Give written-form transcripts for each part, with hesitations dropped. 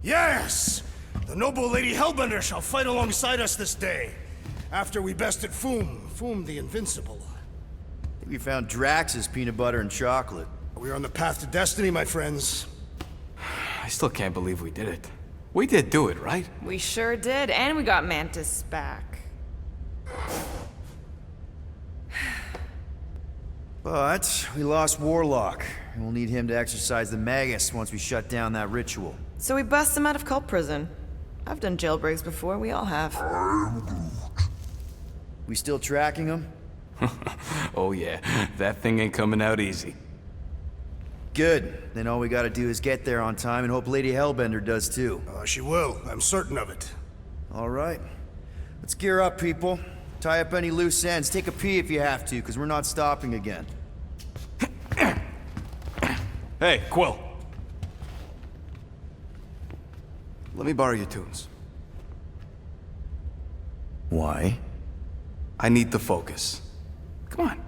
Yes! The noble Lady Hellbender shall fight alongside us this day, after we bested Foom the Invincible. I think we found Drax's peanut butter and chocolate. We are on the path to destiny, my friends. I still can't believe we did it. We did do it, right? We sure did, and we got Mantis back. But we lost Warlock, and we'll need him to exercise the Magus once we shut down that ritual. So we bust him out of cult prison. I've done jailbreaks before, we all have. We still tracking him? Oh yeah, that thing ain't coming out easy. Good. Then all we gotta do is get there on time and hope Lady Hellbender does too. She will. I'm certain of it. All right. Let's gear up, people. Tie up any loose ends. Take a pee if you have to, because we're not stopping again. Hey, Quill. Let me borrow your tunes. Why? I need to focus. Come on.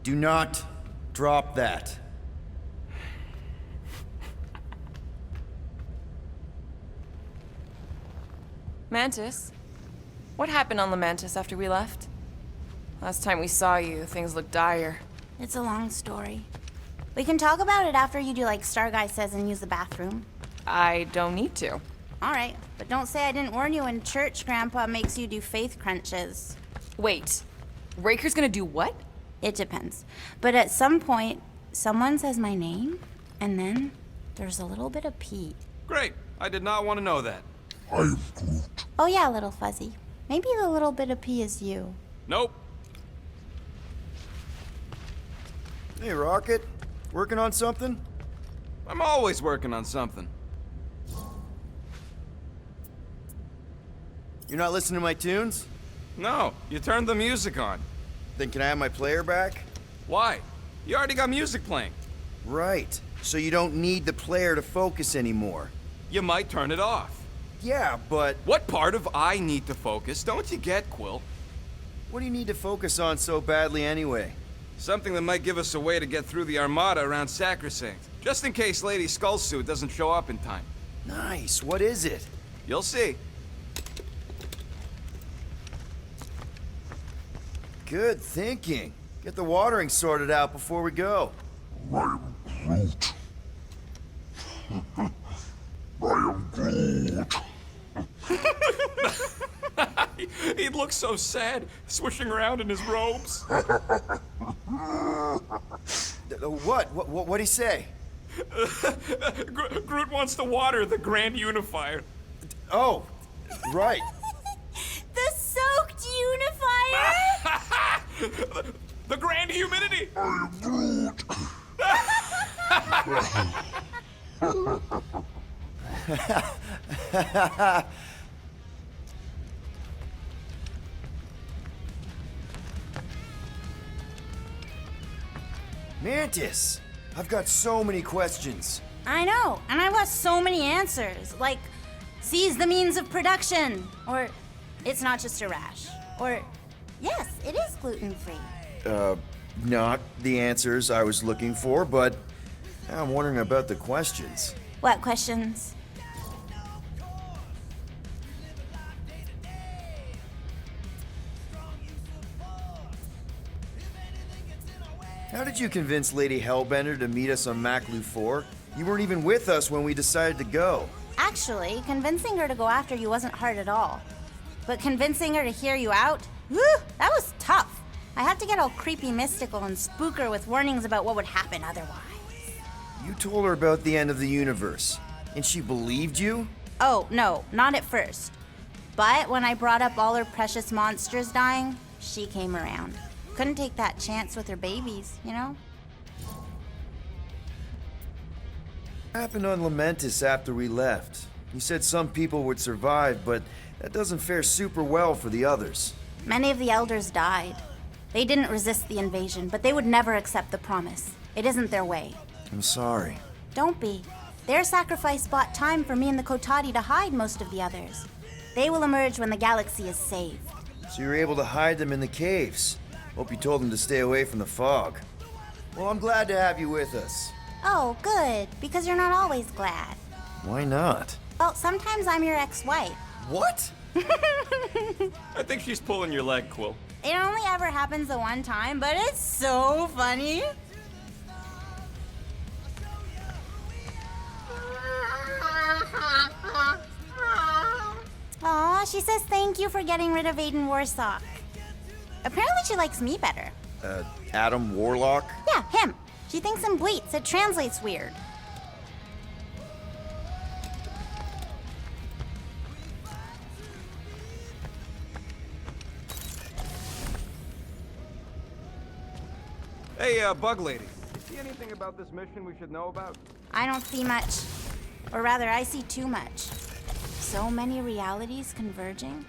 Do not drop that. Mantis? What happened on the Mantis after we left? Last time we saw you, things looked dire. It's a long story. We can talk about it after you do like Starguy says and use the bathroom. I don't need to. All right, but don't say I didn't warn you in church Grandpa makes you do faith crunches. Wait, Raker's gonna do what? It depends. But at some point, someone says my name, and then there's a little bit of pee. Great. I did not want to know that. Oh yeah, little fuzzy. Maybe the little bit of pee is you. Nope. Hey, Rocket. Working on something? I'm always working on something. You're not listening to my tunes? No, you turned the music on. Then can I have my player back? Why? You already got music playing. Right. So you don't need the player to focus anymore. You might turn it off. Yeah, but What part of I need to focus don't you get, Quill? what do you need to focus on so badly anyway? Something that might give us a way to get through the Armada around Sacrosanct. Just in case Lady Skullsuit doesn't show up in time. Nice. What is it? You'll see. Good thinking. Get the watering sorted out before we go. I am Groot. He looks so sad, swishing around in his robes. What'd he say? Groot wants to water the Grand Unifier. Oh, right. The soaked unifier? The Grand Humidity! I am Groot. Mantis, I've got so many questions. I know, and I want so many answers. Like, seize the means of production. Or, it's not just a rash. Or, yes, it is gluten-free. Not the answers I was looking for, but now I'm wondering about the questions. What questions? How did you convince Lady Hellbender to meet us on Maclu 4? You weren't even with us when we decided to go. Actually, convincing her to go after you wasn't hard at all. But convincing her to hear you out? Whew, that was tough. I had to get all creepy mystical and spook her with warnings about what would happen otherwise. You told her about the end of the universe, and she believed you? Oh, no, not at first. But when I brought up all her precious monsters dying, she came around. Couldn't take that chance with her babies, you know? What happened on Lamentis after we left? You said some people would survive, but that doesn't fare super well for the others. Many of the elders died. They didn't resist the invasion, but they would never accept the promise. It isn't their way. I'm sorry. Don't be. Their sacrifice bought time for me and the Kotati to hide most of the others. They will emerge when the galaxy is saved. So you were able to hide them in the caves. Hope you told them to stay away from the fog. Well, I'm glad to have you with us. Oh, good, because you're not always glad. Why not? Well, sometimes I'm your ex-wife. What? I think she's pulling your leg, Quill. It only ever happens the one time, but it's so funny. Aw, she says thank you for getting rid of Aiden Warsock. Apparently she likes me better. Adam Warlock? Yeah, him. She thinks him bleats. It translates weird. Hey, Bug Lady. You see anything about this mission we should know about? I don't see much. Or rather, I see too much. So many realities converging.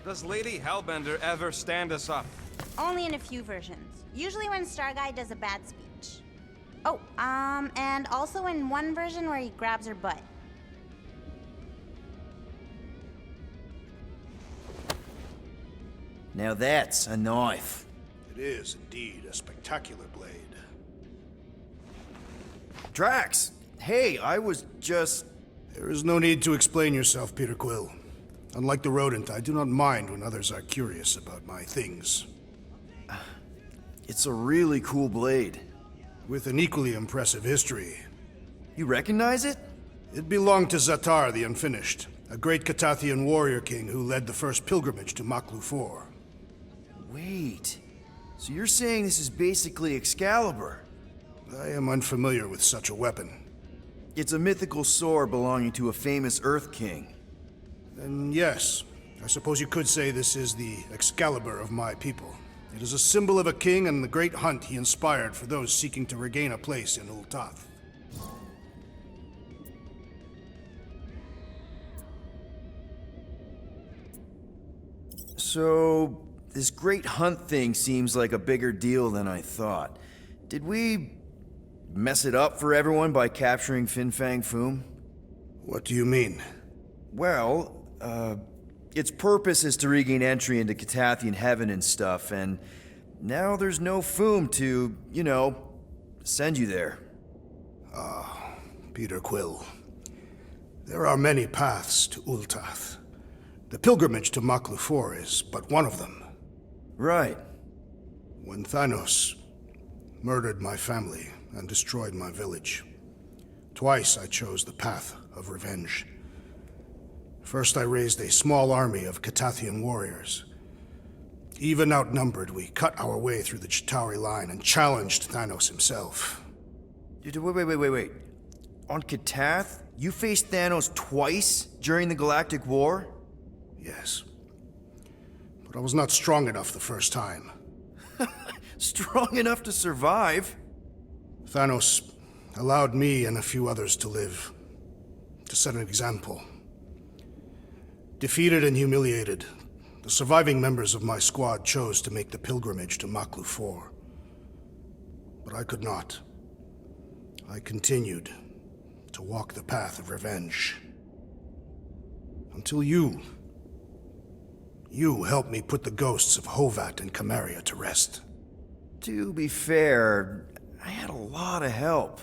Does Lady Hellbender ever stand us up? Only in a few versions. Usually when Star Guy does a bad speech. Oh, and also in one version where he grabs her butt. Now that's a knife. It is indeed a spectacular blade. Drax! Hey, I was just... There is no need to explain yourself, Peter Quill. Unlike the rodent, I do not mind when others are curious about my things. It's a really cool blade. With an equally impressive history. You recognize it? It belonged to Zatar the Unfinished, a great Catathian warrior king who led the first pilgrimage to Maklu 4. Wait. So you're saying this is basically Excalibur? I am unfamiliar with such a weapon. It's a mythical sword belonging to a famous Earth King. Then yes, I suppose you could say this is the Excalibur of my people. It is a symbol of a king and the great hunt he inspired for those seeking to regain a place in Ultath. So, this great hunt thing seems like a bigger deal than I thought. Did we mess it up for everyone by capturing Fin Fang Foom? What do you mean? Well, its purpose is to regain entry into Catathian heaven and stuff, and now there's no Foom to, you know, send you there. Peter Quill. There are many paths to Ultath. The pilgrimage to Maklu 4 is but one of them. Right. When Thanos murdered my family and destroyed my village, twice I chose the path of revenge. First, I raised a small army of Catathian warriors. Even outnumbered, we cut our way through the Chitauri line and challenged Thanos himself. Wait. On Catath, you faced Thanos twice during the Galactic War? Yes. But I was not strong enough the first time. Strong enough to survive? Thanos allowed me and a few others to live, to set an example. Defeated and humiliated, the surviving members of my squad chose to make the pilgrimage to Maklu 4. But I could not. I continued to walk the path of revenge. Until you helped me put the ghosts of Hovat and Camaria to rest. To be fair, I had a lot of help.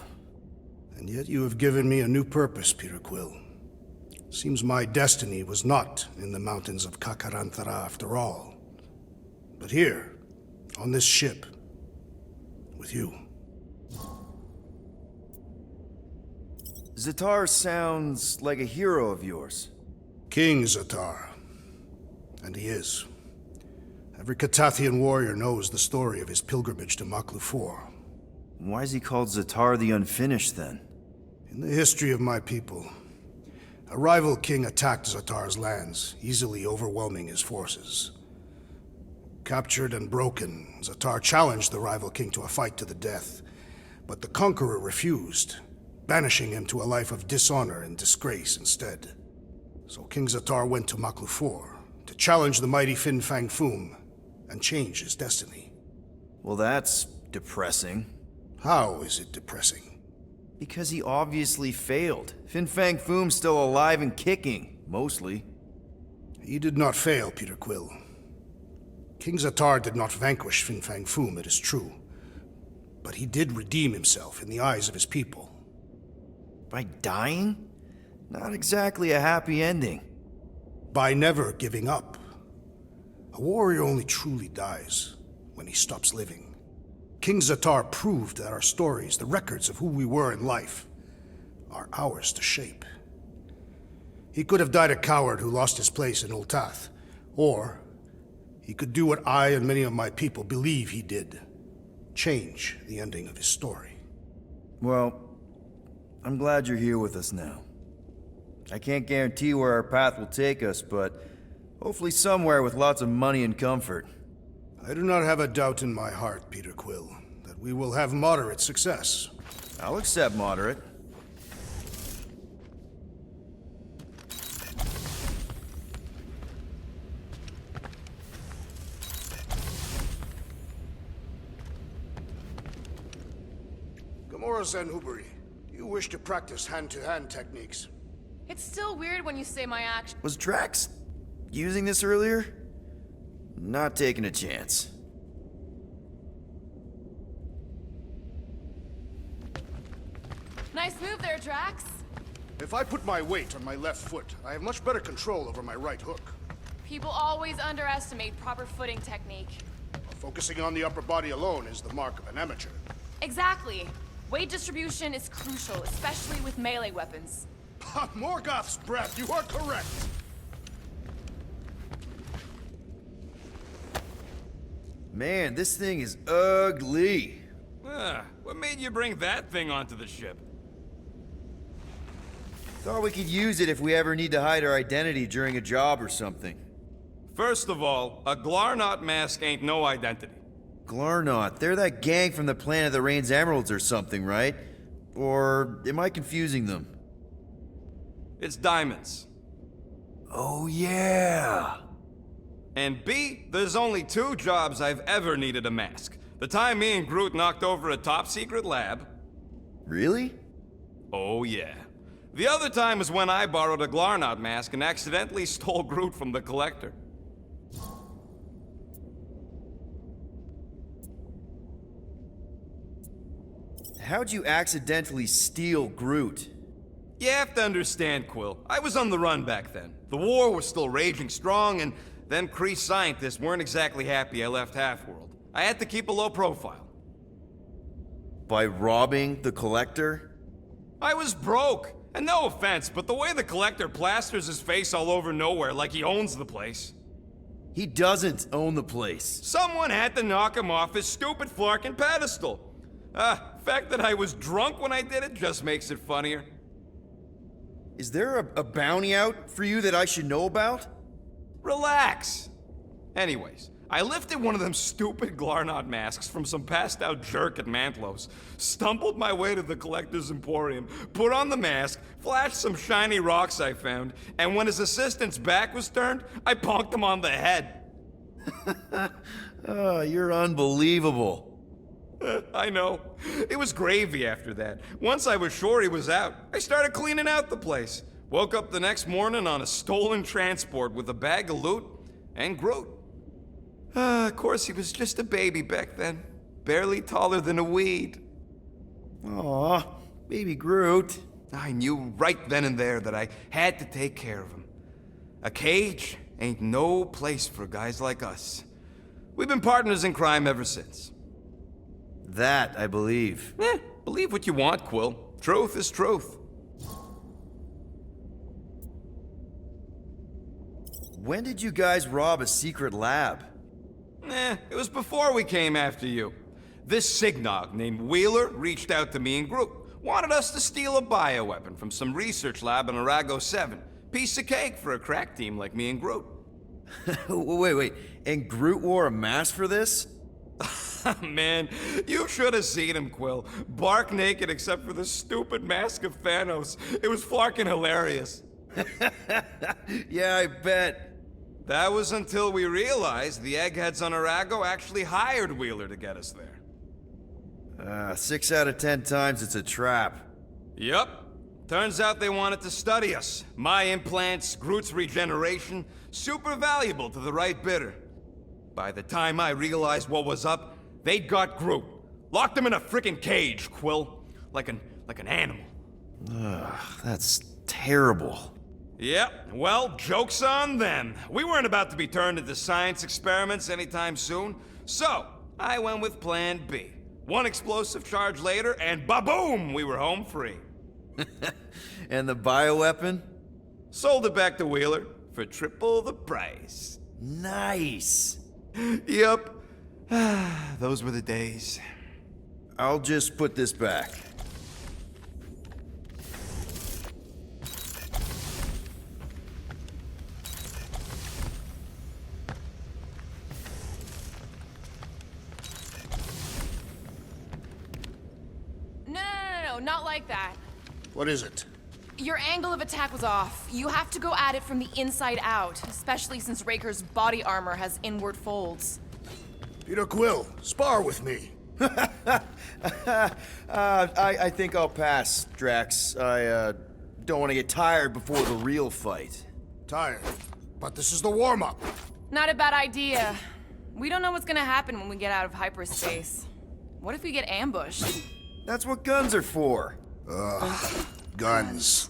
And yet you have given me a new purpose, Peter Quill. Seems my destiny was not in the mountains of Kakaranthara after all, but here, on this ship, with you. Zatar sounds like a hero of yours. King Zatar. And he is. Every Catathian warrior knows the story of his pilgrimage to Maklu 4. Why is he called Zatar the Unfinished, then? In the history of my people, a rival king attacked Zatar's lands, easily overwhelming his forces. Captured and broken, Zatar challenged the rival king to a fight to the death, but the conqueror refused, banishing him to a life of dishonor and disgrace instead. So King Zatar went to Maklu 4 to challenge the mighty Fin Fang Foom and change his destiny. Well, that's depressing. How is it depressing? Because he obviously failed. Fin Fang Foom's still alive and kicking, mostly. He did not fail, Peter Quill. King Zatar did not vanquish Fin Fang Foom, it is true. but he did redeem himself in the eyes of his people. By dying? Not exactly a happy ending. By never giving up. A warrior only truly dies when he stops living. King Zatar proved that our stories, the records of who we were in life, are ours to shape. He could have died a coward who lost his place in Ultath, or he could do what I and many of my people believe he did. Change the ending of his story. Well, I'm glad you're here with us now. I can't guarantee where our path will take us, but hopefully somewhere with lots of money and comfort. I do not have a doubt in my heart, Peter Quill, that we will have moderate success. I'll accept moderate. Gamora Zenhuberi, do you wish to practice hand-to-hand techniques? It's still weird when you say my action. Was Drax using this earlier? Not taking a chance. Nice move there, Drax. If I put my weight on my left foot, I have much better control over my right hook. People always underestimate proper footing technique. Focusing on the upper body alone is the mark of an amateur. Exactly. Weight distribution is crucial, especially with melee weapons. Morgoth's breath, you are correct! Man, this thing is ugly. What made you bring that thing onto the ship? Thought we could use it if we ever need to hide our identity during a job or something. First of all, a Glarnot mask ain't no identity. Glarnot, they're that gang from the planet that rains emeralds or something, right? Or am I confusing them? It's diamonds. Oh yeah! And B, there's only 2 jobs I've ever needed a mask. The time me and Groot knocked over a top-secret lab. Really? Oh yeah. The other time is when I borrowed a Glarnot mask and accidentally stole Groot from the Collector. How'd you accidentally steal Groot? You have to understand, Quill. I was on the run back then. The war was still raging strong, and them Kree scientists weren't exactly happy I left Half-World. I had to keep a low profile. By robbing the Collector? I was broke. And no offense, but the way the Collector plasters his face all over nowhere like he owns the place. He doesn't own the place. Someone had to knock him off his stupid flarkin' pedestal. The fact that I was drunk when I did it just makes it funnier. Is there a bounty out for you that I should know about? Relax. Anyways, I lifted one of them stupid Glarnot masks from some passed out jerk at Mantlos, stumbled my way to the Collector's Emporium, put on the mask, flashed some shiny rocks I found, and when his assistant's back was turned, I bonked him on the head. Oh, you're unbelievable. I know. It was gravy after that. Once I was sure he was out, I started cleaning out the place. Woke up the next morning on a stolen transport with a bag of loot and Groot. Of course, he was just a baby back then. Barely taller than a weed. Aw, baby Groot. I knew right then and there that I had to take care of him. A cage ain't no place for guys like us. We've been partners in crime ever since. That I believe. Believe what you want, Quill. Truth is truth. When did you guys rob a secret lab? It was before we came after you. This Signog named Wheeler reached out to me and Groot. Wanted us to steal a bioweapon from some research lab in Arago 7. Piece of cake for a crack team like me and Groot. Wait. And Groot wore a mask for this? Man, you should have seen him, Quill. Bark naked except for the stupid mask of Thanos. It was flarkin' hilarious. Yeah, I bet. That was until we realized the eggheads on Arago actually hired Wheeler to get us there. 6 out of 10 times it's a trap. Yup. Turns out they wanted to study us. My implants, Groot's regeneration, super valuable to the right bidder. By the time I realized what was up, they'd got Groot. Locked him in a freaking cage, Quill. Like an animal. That's terrible. Yep, well, joke's on them. We weren't about to be turned into science experiments anytime soon, so I went with plan B. One explosive charge later, and ba-boom, we were home free. And the bioweapon? Sold it back to Wheeler for triple the price. Nice. Yep, those were the days. I'll just put this back. No, not like that. What is it? Your angle of attack was off. You have to go at it from the inside out, especially since Raker's body armor has inward folds. Peter Quill, spar with me. I think I'll pass, Drax. I don't want to get tired before the real fight. Tired. But this is the warm-up. Not a bad idea. We don't know what's gonna happen when we get out of hyperspace. What if we get ambushed? That's what guns are for. Guns.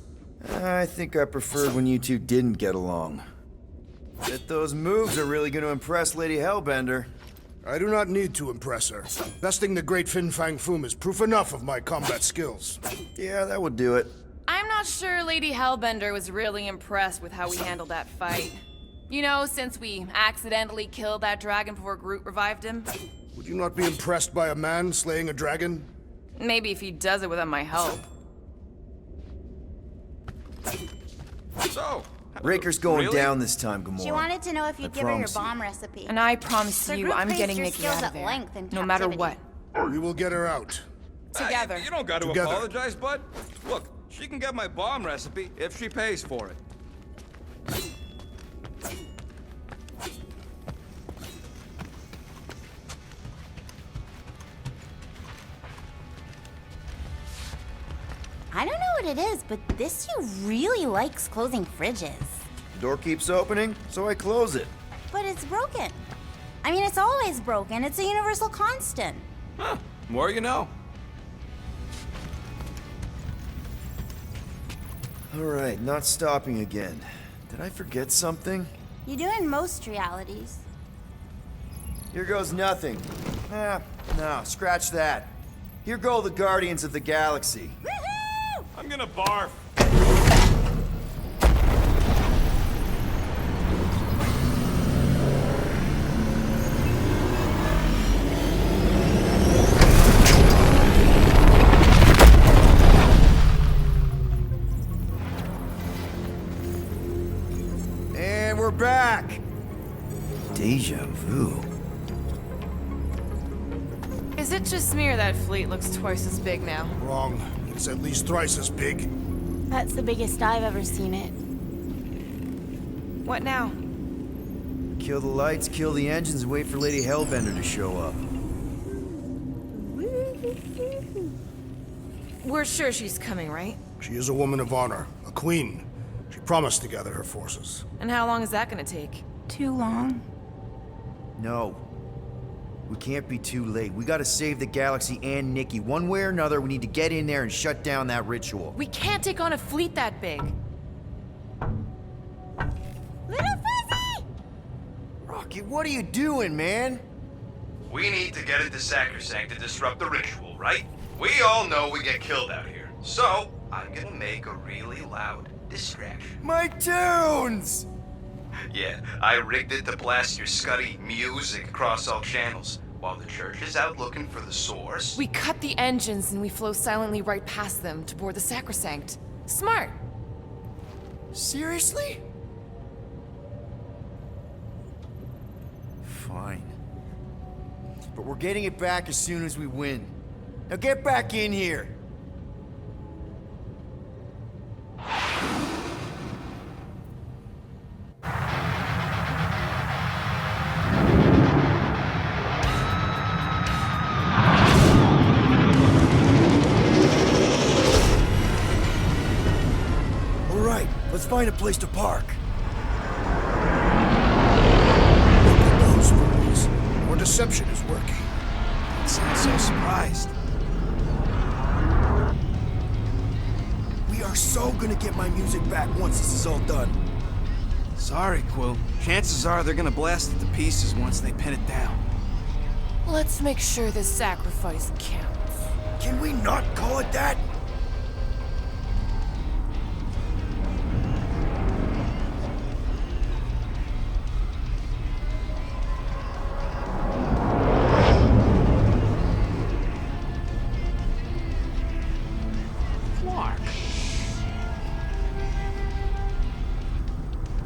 I think I preferred when you two didn't get along. Bet those moves are really going to impress Lady Hellbender. I do not need to impress her. Besting the great Fin Fang Foom is proof enough of my combat skills. Yeah, that would do it. I'm not sure Lady Hellbender was really impressed with how we handled that fight. You know, since we accidentally killed that dragon before Groot revived him. Would you not be impressed by a man slaying a dragon? Maybe if he does it without my help. So, Raker's going really? down this time, Gamora. She wanted to know if you'd give her your promise you. bomb recipe. And I promise Sir you, Groot I'm praised getting your Nikki skills out at of there. length in No matter captivity. what. We will get her out. Together. You don't got to Together. apologize, bud. Look, she can get my bomb recipe if she pays for it. I don't know what it is, but this suit really likes closing fridges. The door keeps opening, so I close it. But it's broken. I mean, it's always broken. It's a universal constant. Huh, more you know. All right, not stopping again. Did I forget something? You do in most realities. Here goes nothing. No, scratch that. Here go the Guardians of the Galaxy. Woohoo! I'm gonna barf. And we're back. Deja vu. Is it just me or that fleet looks twice as big now? Wrong. It's at least thrice as big. That's the biggest I've ever seen it. What now? Kill the lights, kill the engines, and wait for Lady Hellbender to show up. We're sure she's coming, right? She is a woman of honor, a queen. She promised to gather her forces. And how long is that gonna take? Too long. No. We can't be too late. We gotta save the galaxy and Nikki. One way or another, we need to get in there and shut down that ritual. We can't take on a fleet that big. Little Fuzzy! Rocket, what are you doing, man? We need to get into Sacrosanct to disrupt the ritual, right? We all know we get killed out here. So, I'm gonna make a really loud distraction. My tunes! Yeah, I rigged it to blast your scuddy music across all channels, while the church is out looking for the source. We cut the engines and we flow silently right past them to board the Sacrosanct. Smart. Seriously? Fine. But we're getting it back as soon as we win. Now get back in here! All right, let's find a place to park. Look at those fools. Your deception is working. It sounds so surprised. We are so gonna get my music back once this is all done. Sorry, Quill. Chances are they're gonna blast it to pieces once they pin it down. Let's make sure this sacrifice counts. Can we not call it that?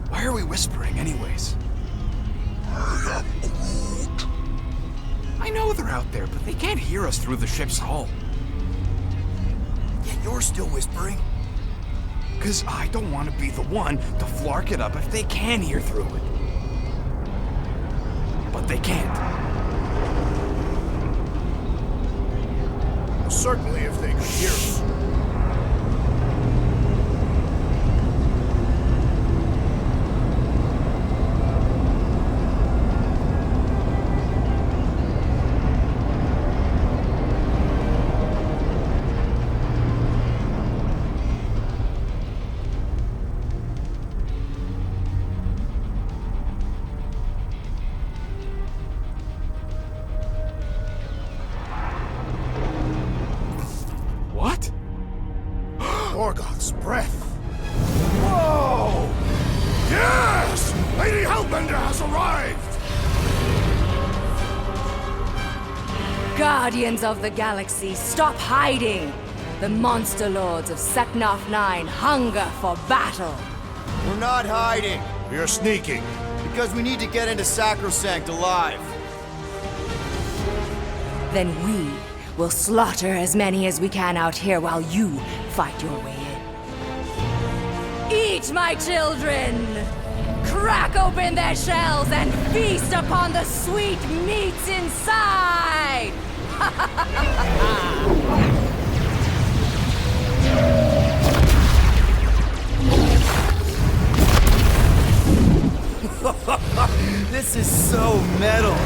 Why are we whispering anyways? I know they're out there, but they can't hear us through the ship's hull. Yet you're still whispering. Cause I don't want to be the one to flark it up if they can hear through it. But they can't. Well, certainly if they could hear us. What? Orgoth's breath. Whoa! Yes! Lady Hellbender has arrived! Guardians of the Galaxy, stop hiding! The monster lords of Seknarf 9 hunger for battle. We're not hiding, We are sneaking. because we need to get into Sacrosanct alive. Then we will slaughter as many as we can out here while you fight your way in. Eat, my children! Crack open their shells and feast upon the sweet meats inside! This is so metal.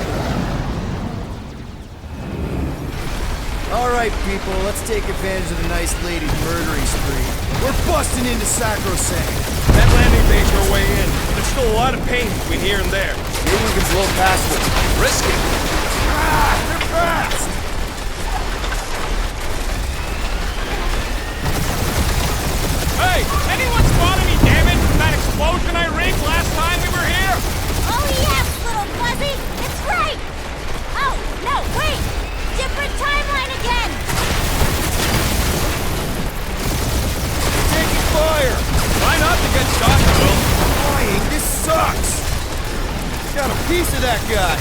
All right, people, let's take advantage of the nice lady's murdering spree. We're busting into Sacrosanct. That landing bay's our way in. There's still a lot of pain between here and there. Maybe we can blow past them. Risk it. They're fast! Hey, anyone spot any damage from that explosion I rigged last time we were here? Oh, yes, little fuzzy! It's right! Oh, no, wait! Different timeline again! Taking fire! Try not to get shot, Quill. Flying, this sucks! Got a piece of that guy.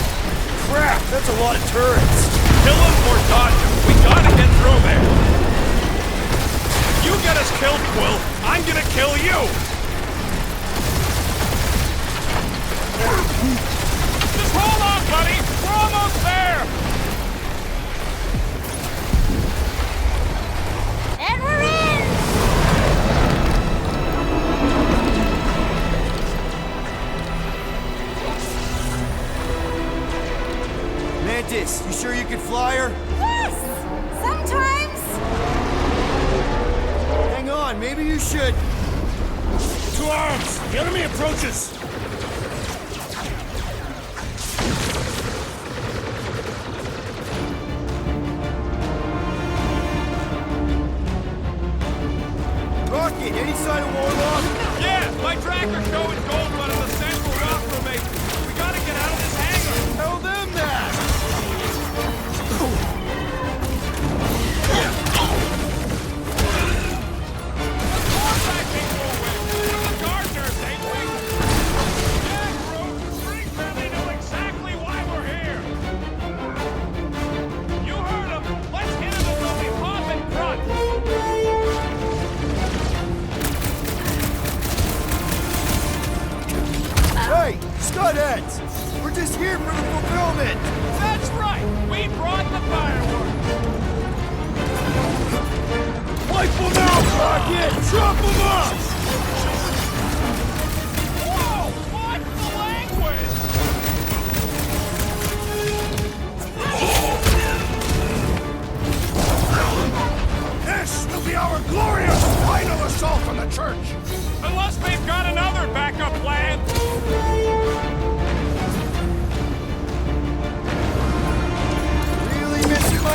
Crap, that's a lot of turrets. Kill him or dodge him. We gotta get through there. You get us killed, Quill. I'm gonna kill you. Just hold on, buddy. We're almost there. And we're in! Mantis, you sure you can fly her? Yes! Sometimes! Hang on, maybe you should. To arms! The enemy approaches! Rocket, any sign of Warlock? Yeah, my tracker showing gold one in the central rock formation. We gotta get out of this hangar. Tell them that! Hey, Scudheads! We're just here for the fulfillment! That's right! We brought the fireworks! Wipe them out, Rocket! Chop them up! Whoa! What's the language?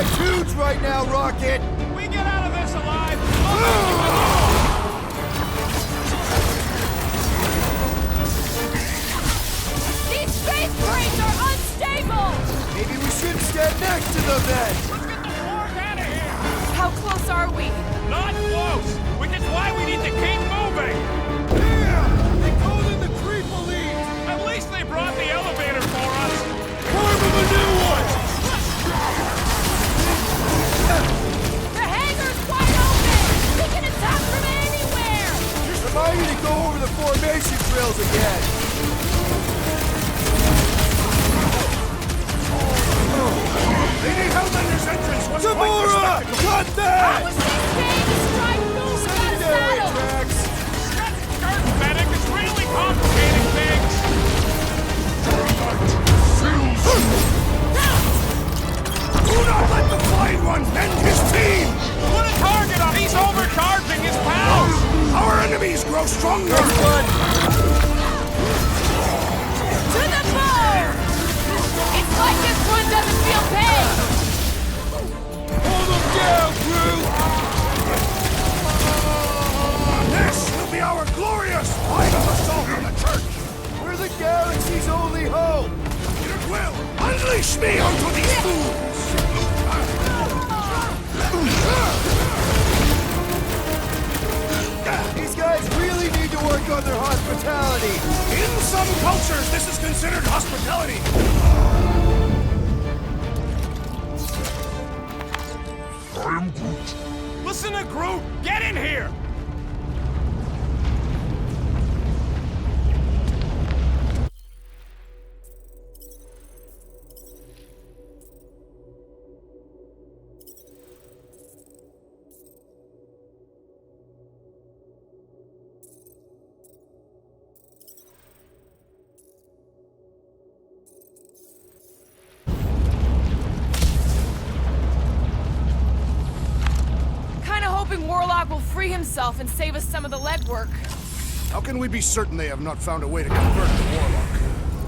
my tunes right now, Rocket! We get out of this alive! These space crates are unstable! Maybe we shouldn't stand next to them then! Let's get the fork out of here! How close are we? Not close! Which is why we need to keep moving! Yeah! They called in the creep elite! At least they brought the elevator for us! Form of a new one! The hangar's wide open! We can attack from anywhere! Remind me to go over the formation drills again! Lady Hellbender's entrance was quite Gamora! the Cut that! I was just saying to strike through without a Secondary, saddle! Drax! That skirt medic is really complicating things! Do not let the Flying One end his team! Put a target on! He's overcharging his pals! Our enemies grow stronger! To the bow! It's like this one doesn't feel pain! Hold them down, Groot! This will be our glorious final assault on the church! We're the galaxy's only hope! It will! Unleash me onto these fools! These guys really need to work on their hospitality! In some cultures, this is considered hospitality! I am Groot. Listen to Groot! Get in here! Warlock will free himself and save us some of the legwork. How can we be certain they have not found a way to convert the Warlock?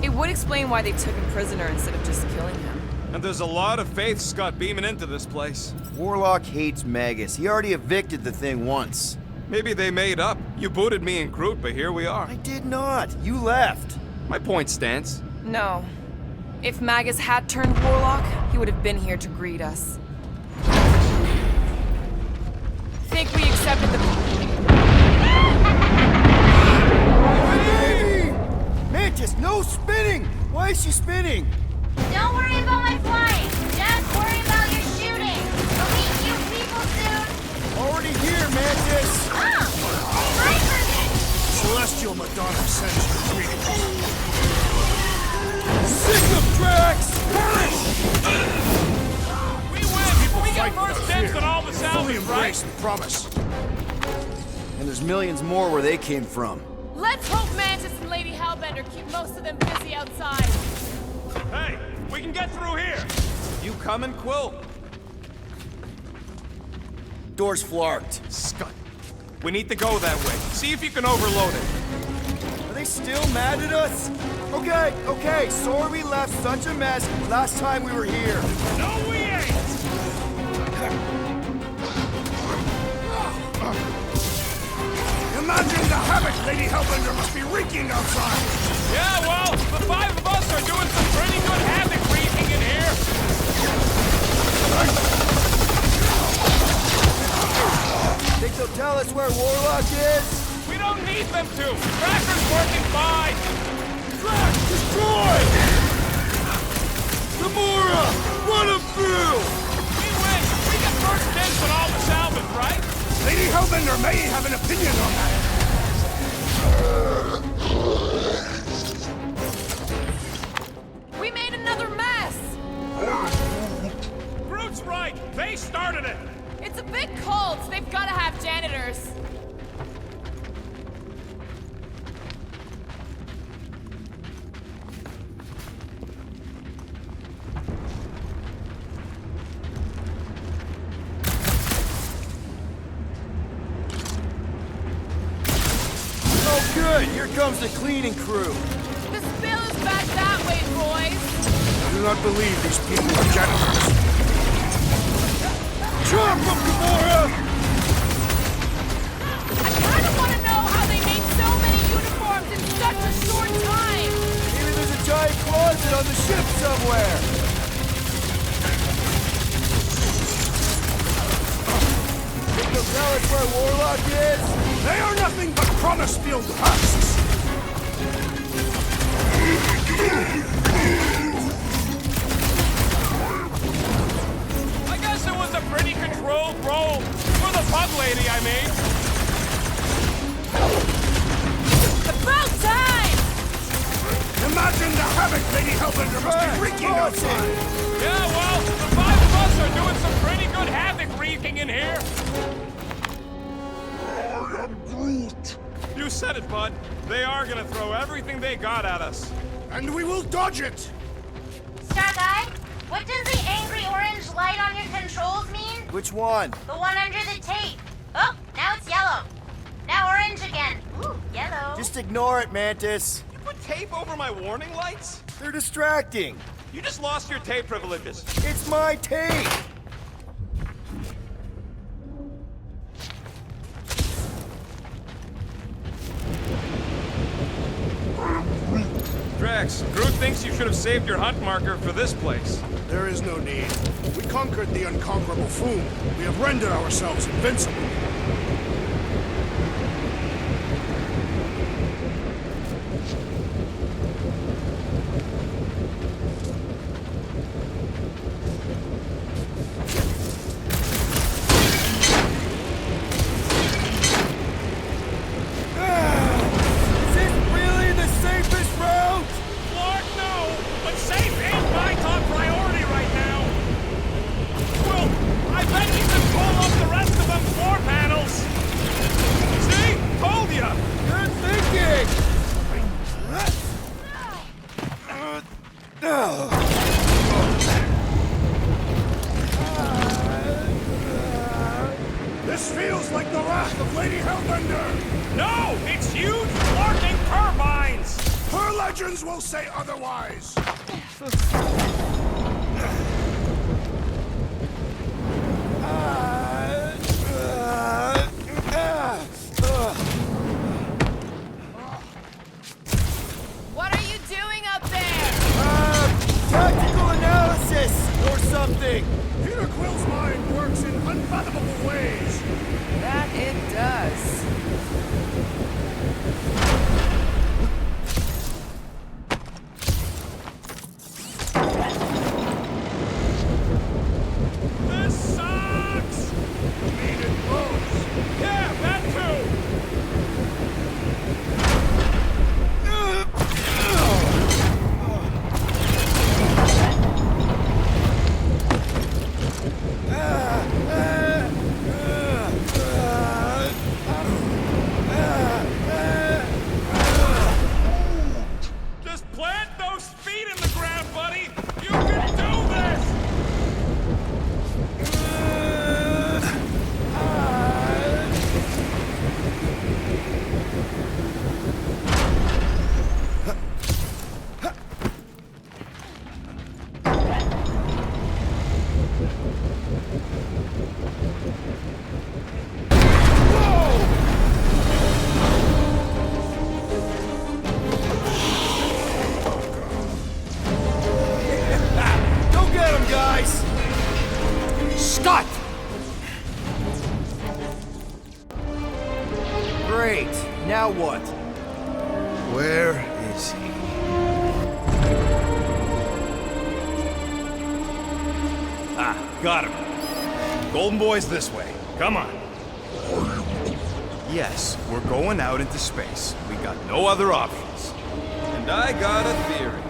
It would explain why they took him prisoner instead of just killing him. And there's a lot of faith Scott beaming into this place. Warlock hates Magus. He already evicted the thing once. Maybe they made up. You booted me and Groot, but here we are. I did not. You left. My point stands. No. If Magus had turned Warlock, he would have been here to greet us. Think we accepted the... Hey! Mantis, no spinning! Why is she spinning? Don't worry about my flying. Just worry about your shooting. I'll meet you people soon. Already here, Mantis! Oh! Hi, Celestial Madonna sends her greetings. Sick of Drax! We win! We Fight get first without dibs fear. on all the Fully salvage, right? embrace the promise. And there's millions more where they came from. Let's hope Mantis and Lady Hellbender keep most of them busy outside. Hey, we can get through here! You coming, Quill? Door's flarked. Scott. We need to go that way. See if you can overload it. Are they still mad at us? Okay, sorry we left such a mess last time we were here. No, we ain't! Imagine the havoc Lady Hellbender must be wreaking outside! Yeah, well, the five of us are doing some pretty good havoc wreaking in here. Think they'll tell us where Warlock is? We don't need them to. Tracker's working fine. Drax, destroy! Gamora, run him through! We win. We get first dibs on all the salvage, right? Lady Hellbender may have an opinion on that. We made another mess! Groot's right. They started it. It's a big cult. They've got to have janitors. Oh good, here comes the cleaning crew. The spill is back that way, boys. I do not believe these people are janitors. Chop him, Gamora! I kind of want to know how they made so many uniforms in such a short time. Maybe there's a giant closet on the ship somewhere. Think they'll tell us where Warlock is? They are nothing but promise-filled husks! I guess it was a pretty controlled roll. For the bug lady, I mean. About time! Imagine the havoc Lady Hellbender must be wreaking outside! Yeah, well, the 5 of us are doing some pretty good havoc wreaking in here. I am Groot. You said it, bud. They are gonna throw everything they got at us. And we will dodge it! Star Guy, what does the angry orange light on your controls mean? Which one? The one under the tape. Oh, now it's yellow. Now orange again. Ooh, yellow. Just ignore it, Mantis. You put tape over my warning lights? They're distracting. You just lost your tape privileges. It's my tape. Drax, Groot thinks you should have saved your hunt marker for this place. There is no need. We conquered the unconquerable Foom. We have rendered ourselves invincible. Is this really the safest route? Lord, no! But safe ain't my top priority right now! Well, I bet you can pull up the rest of them floor panels! See? Told ya! Good thinking. This feels like the wrath of Lady Hellbender! No! It's huge, lurking turbines! Her legends will say otherwise! What are you doing up there? Tactical analysis or something. Peter Quill's mind works in unfathomable ways. That it does. This sucks! Needed blows. Yeah, that too! Just plant those feet in the ground, buddy! You can do this! Go get him, guys. Scott! Great. Now what? Where is he? Ah, got him. Golden Boy's this way. Come on. Yes, we're going out into space. We got no other options. And I got a theory.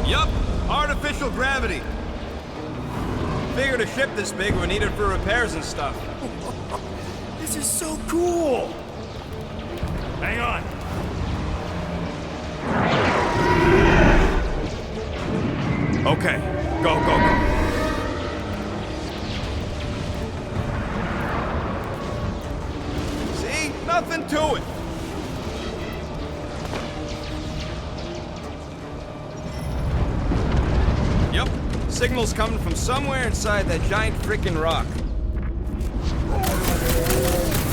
Yup, artificial gravity. Figured a ship this big would need it for repairs and stuff. This is so cool. Hang on. Okay, go, go, go. See? Nothing to it. signal's coming from somewhere inside that giant frickin' rock.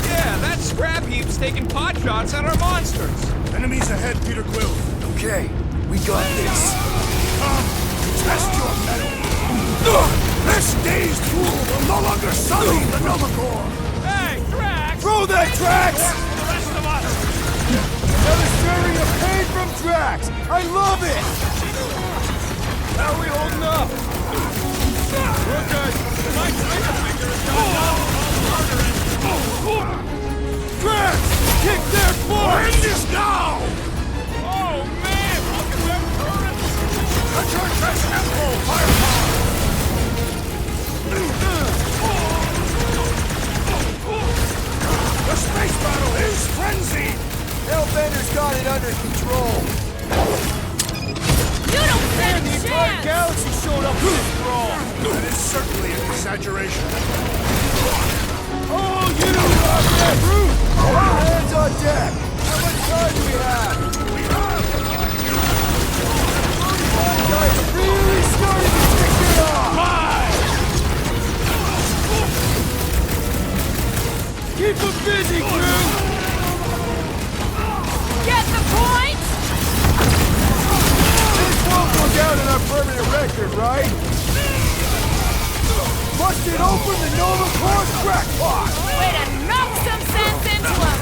Yeah, that scrap heap's taking pot shots at our monsters. Enemies ahead, Peter Quill. Okay, we got this. Come, test your mettle. This dazed fool will no longer sully the Novacore. Hey, Drax! Throw that, Drax! The rest of us! Another stirring of pain from Drax! I love it! How are we holding up? We're good. My trigger finger is going down harder and... Drax! Kick their butt! End this now! Oh, man! Look at them turrets! Return to tempo, firepower! The space battle is frenzied! Hellbender's got it under control. You don't stand The a entire chance! galaxy showed up for this brawl. That is certainly an exaggeration. Oh, you got that, Groot! All hands on deck! How much time do we have? Guys, really starting to kick it off! Keep them busy, Groot! Get the point? This won't go down in our permanent record, right? Busted open the Nova Corps crackpot! Way to knock some sense into him!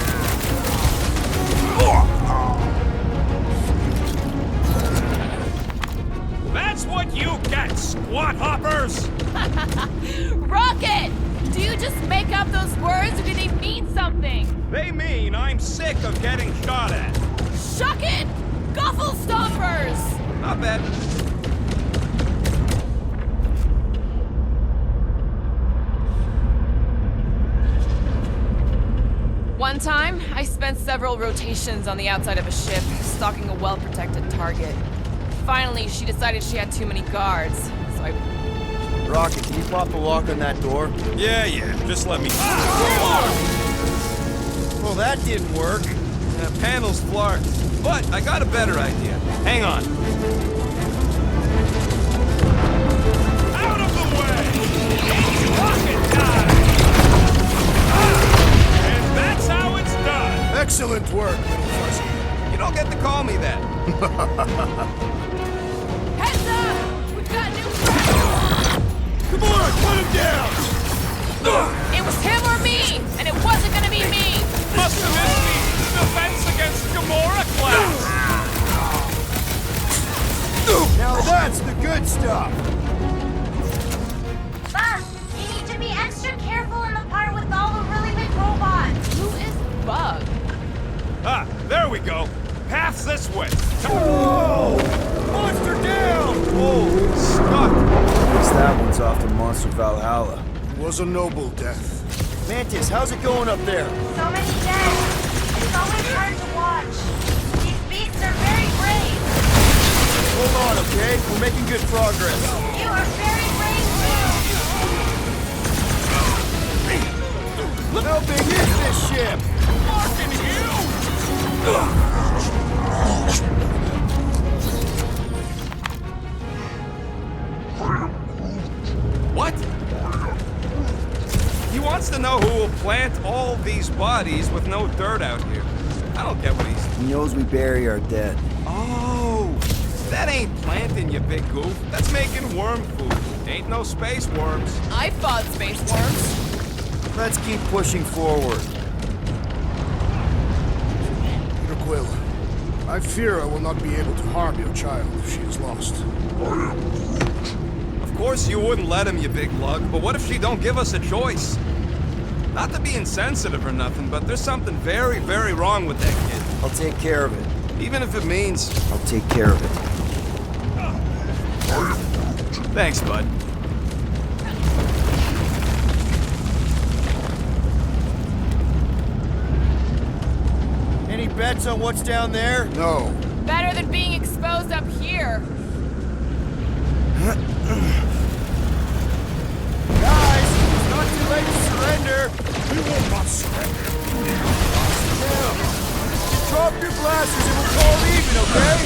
That's what you get, squat hoppers! Rocket! Do you just make up those words or do they mean something? They mean I'm sick of getting shot at. Shuck it! Guffle stompers! Not bad. One time, I spent several rotations on the outside of a ship, stalking a well-protected target. Finally, she decided she had too many guards, so I... Rocket, can you pop the lock on that door? Yeah, just let me... Well, that didn't work. Panel's flarked. But I got a better idea. Hang on. Out of the way! It's rocket time! And that's how it's done! Excellent work, little fuzzy. You don't get to call me that. Heads up! We've got new friends! Gamora, put him down! It was him or me, and it wasn't gonna be me! Must have been the Defense Against Gamora class! Now that's the good stuff! Buzz, you need to be extra careful in the part with all the really big robots. Who is Bug? Ah, there we go. Path's this way. Whoa! Monster down! Oh, stuck. Guess that one's off to Monster Valhalla. It was a noble death. Mantis, how's it going up there? So many dead. It's always hard to watch. These beasts are very brave. Hold on, okay? We're making good progress. You are very brave too. How big is this ship? Fucking huge! What? He wants to know who will plant all these bodies with no dirt out here. I don't get what he's... He knows we bury our dead. Oh! That ain't planting, you big goof. That's making worm food. Ain't no space worms. I fought space worms. Let's keep pushing forward. Peter Quill, I fear I will not be able to harm your child if she is lost. Of course you wouldn't let him, you big lug, but what if she don't give us a choice? Not to be insensitive or nothing, but there's something very, very wrong with that kid. I'll take care of it. Even if it means... I'll take care of it. Thanks, bud. Any bets on what's down there? No. Better than being exposed up here. Guys, it's not too late to surrender. We will not surrender. Now, drop your blasters and we'll call it even, okay?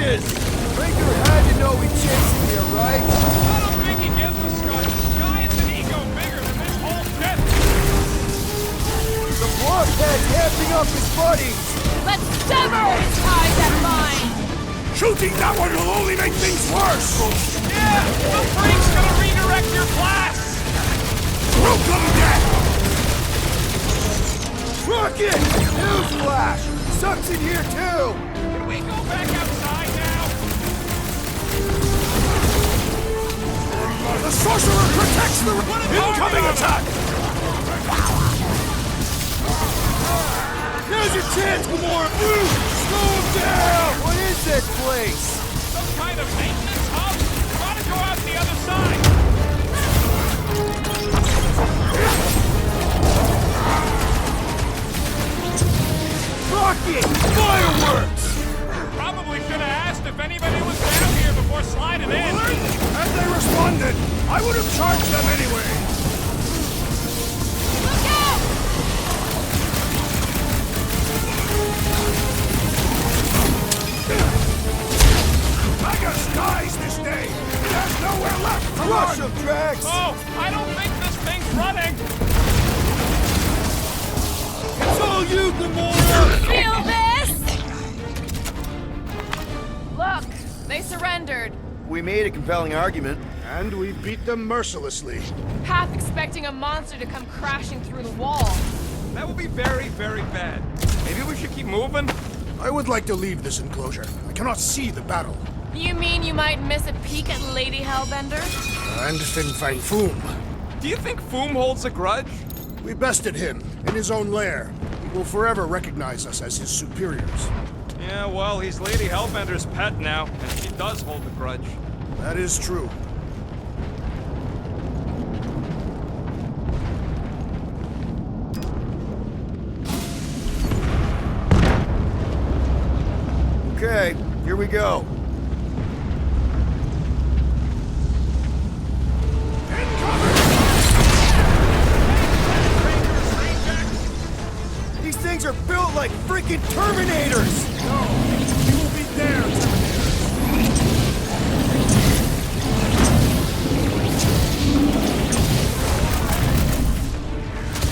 is! Breaker had to know we chasing here, right? I don't think he gives a scut. Guy has an ego bigger than this whole ship. The blockhead's amping up his buddies! Let's sever his ties that bind! Shooting that one will only make things worse! Yeah, the freak's gonna redirect your blast. Groot come dead! Rocket! Newsflash! Sucks in here too! Can we go back outside now? The sorcerer protects the incoming attack! Now's your chance, Gamora! Slow him down! What is this place? Some kind of maintenance hub? Gotta go out the other side. Rocket! Fireworks! Probably should have asked if anybody was down here before sliding in. As they responded, I would have charged them anyway! Look out! Magus dies this day! It has nowhere left to Rush run! him, Drax! Oh, I don't think this thing's running. It's all you, Gamora! Feel this? Look, they surrendered. We made a compelling argument. And we beat them mercilessly. Half expecting a monster to come crashing through the wall. That would be very, very bad. Maybe we should keep moving? I would like to leave this enclosure. I cannot see the battle. You mean you might miss a peek at Lady Hellbender? And Fin Fang Foom. Do you think Foom holds a grudge? We bested him in his own lair. He will forever recognize us as his superiors. Yeah, well, he's Lady Hellbender's pet now, and she does hold a grudge. That is true. Okay, here we go. These things are built like freaking Terminators! No, we will be there,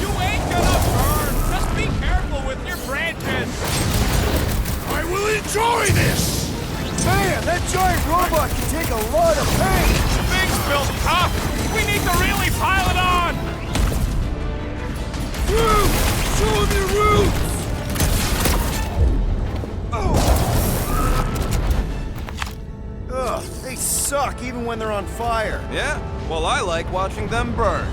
You ain't gonna burn! Just be careful with your branches! I will enjoy this! Man, that giant robot can take a lot of pain! The thing's built tough! We need to really pile it on! Groot! Show them your roots! Ugh, they suck even when they're on fire. Yeah? Well, I like watching them burn.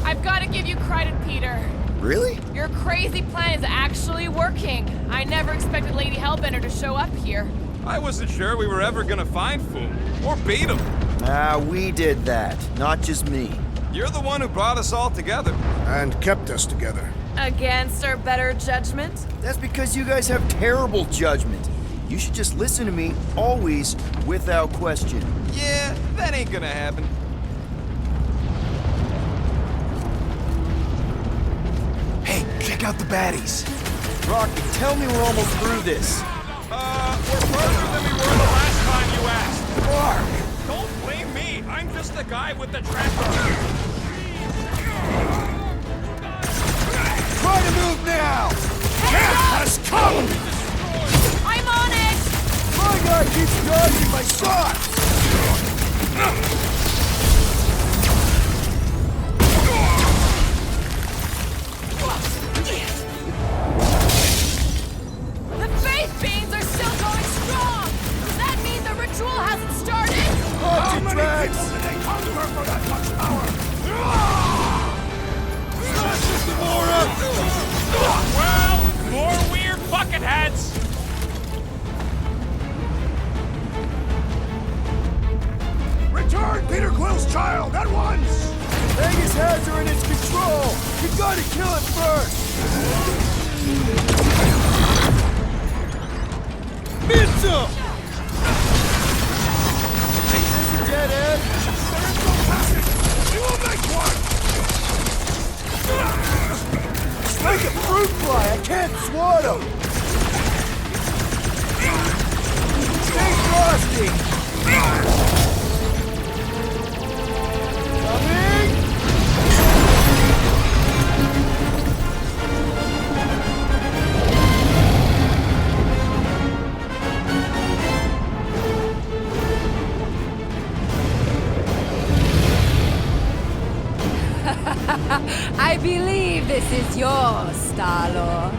I've got to give you credit, Peter. Really? Your crazy plan is actually working. I never expected Lady Hellbender to show up here. I wasn't sure we were ever gonna find Foom, or beat him. Ah, we did that, not just me. You're the one who brought us all together. And kept us together. Against our better judgment? That's because you guys have terrible judgment. You should just listen to me, always, without question. Yeah, that ain't gonna happen. Hey, check out the baddies. Rocky, tell me we're almost through this. We're further than we were the last time you asked. Mark! Don't blame me. I'm just the guy with the tractor. Try to move now! Death has come! I'm on it! My guy keeps dodging my shots! The faith beings are still going strong! Does that mean the ritual hasn't started? How Rocket many Drax! people did they conquer for that much power? Smash it, Gamora! Well, more weird bucketheads. Return Peter Quill's child at once! Vegas has her in its control! You gotta kill it first! Miss him! Is this a dead end? There is no passage! We will make one! like a fruit fly! I can't swat him! Stay frosty! Coming! I believe this is yours, Star-Lord.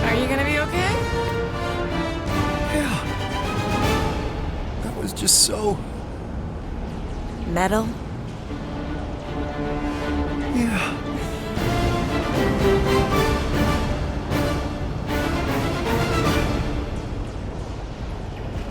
Are you gonna be okay? Yeah. That was just so... Metal? Yeah.